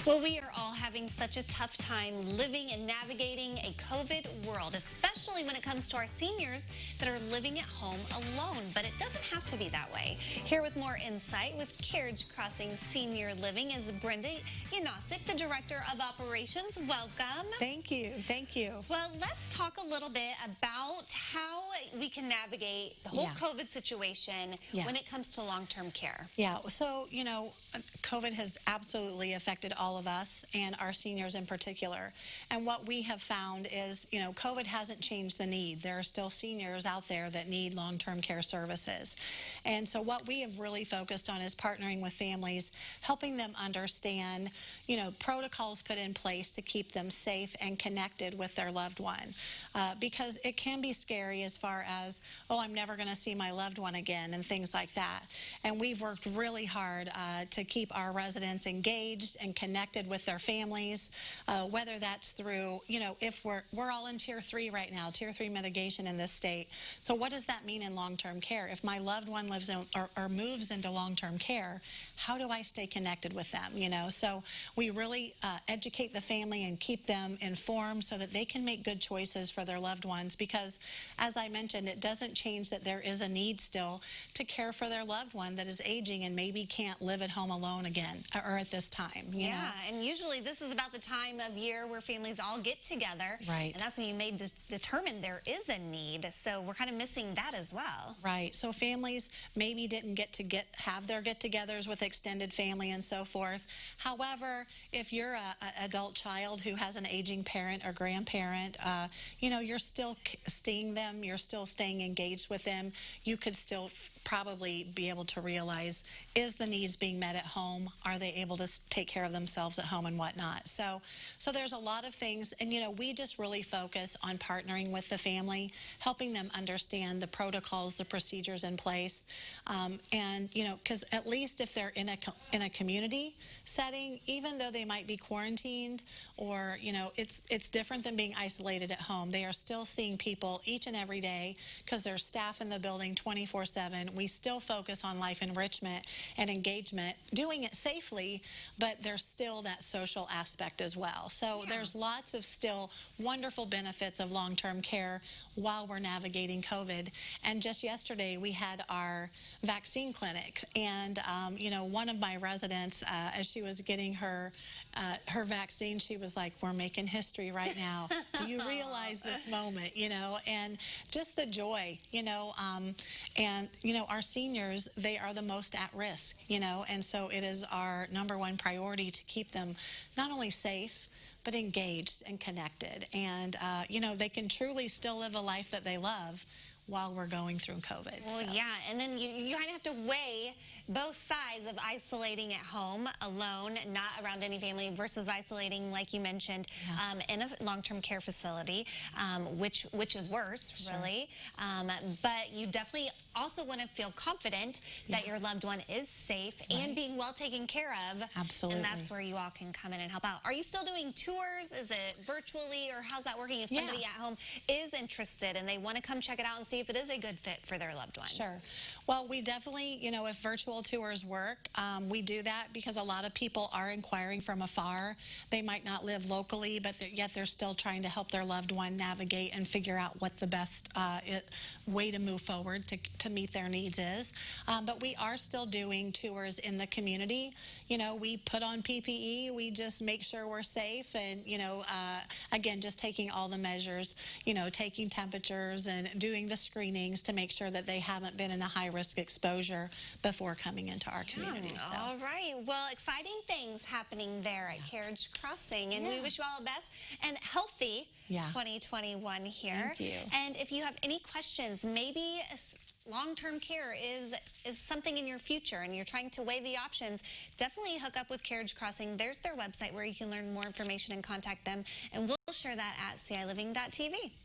Well, we are all having such a tough time living and navigating a COVID world, especially when it comes to our seniors that are living at home alone. But it doesn't have to be that way. Here with more insight with Carriage Crossing Senior Living is Brenda Yanosic, the Director of Operations. Welcome. Thank you. Thank you. Well, let's talk a little bit about how we can navigate the whole COVID situation when it comes to long-term care. Yeah, so, COVID has absolutely affected all of us and our seniors in particular. And what we have found is, COVID hasn't changed the need. There are still seniors out there that need long-term care services. And so what we have really focused on is partnering with families, helping them understand, protocols put in place to keep them safe and connected with their loved one. Because it can be scary as far as, oh, I'm never going to see my loved one again and things like that. And we've worked really hard to keep our residents engaged and connected with their families, whether that's through, if we're all in Tier 3 right now, Tier 3 mitigation in this state. So what does that mean in long-term care? If my loved one lives in or moves into long-term care, how do I stay connected with them? So we really educate the family and keep them informed so that they can make good choices for their loved ones, because as I mentioned, it doesn't change that there is a need still to care for their loved one that is aging and maybe can't live at home alone again or at this time. You know? And usually this is about the time of year where families all get together. Right. And that's when you may determine there is a need. So we're kind of missing that as well. Right. So families maybe didn't get to have their get-togethers with extended family and so forth. However, if you're an adult child who has an aging parent or grandparent, you're still seeing them, you're still staying engaged with them. You could still probably be able to realize, is the needs being met at home? Are they able to take care of themselves at home and whatnot? So there's a lot of things, and we just really focus on partnering with the family, helping them understand the protocols, the procedures in place, and because at least if they're in a community setting, even though they might be quarantined or it's different than being isolated at home. They are still seeing people each and every day because there's staff in the building 24/7. We still focus on life enrichment and engagement, doing it safely, but there's still that social aspect as well. So there's lots of still wonderful benefits of long-term care while we're navigating COVID. And just yesterday, we had our vaccine clinic. And, one of my residents, as she was getting her vaccine, she was like, we're making history right now. Do you realize this moment, and just the joy, our seniors, they are the most at risk, and so it is our #1 priority to keep them not only safe, but engaged and connected. And, they can truly still live a life that they love while we're going through COVID. Well, and then you kind of have to weigh both sides of isolating at home alone, not around any family, versus isolating, like you mentioned, in a long-term care facility, which is worse, really. But you definitely also want to feel confident that your loved one is safe and being well taken care of. Absolutely. And that's where you all can come in and help out. Are you still doing tours? Is it virtually, or how's that working if somebody at home is interested and they want to come check it out and see if it is a good fit for their loved one? Sure. Well, we definitely, if virtual tours work, we do that because a lot of people are inquiring from afar. They might not live locally, but yet they're still trying to help their loved one navigate and figure out what the best way to move forward to meet their needs is. But we are still doing tours in the community. We put on PPE. We just make sure we're safe, and again, just taking all the measures, taking temperatures and doing the screenings to make sure that they haven't been in a high-risk exposure before coming into our community. All right. Well, exciting things happening there at Carriage Crossing, and we wish you all the best and healthy 2021 here. Thank you. And if you have any questions, maybe long-term care is something in your future and you're trying to weigh the options, definitely hook up with Carriage Crossing. There's their website where you can learn more information and contact them, and we'll share that at CILiving.tv.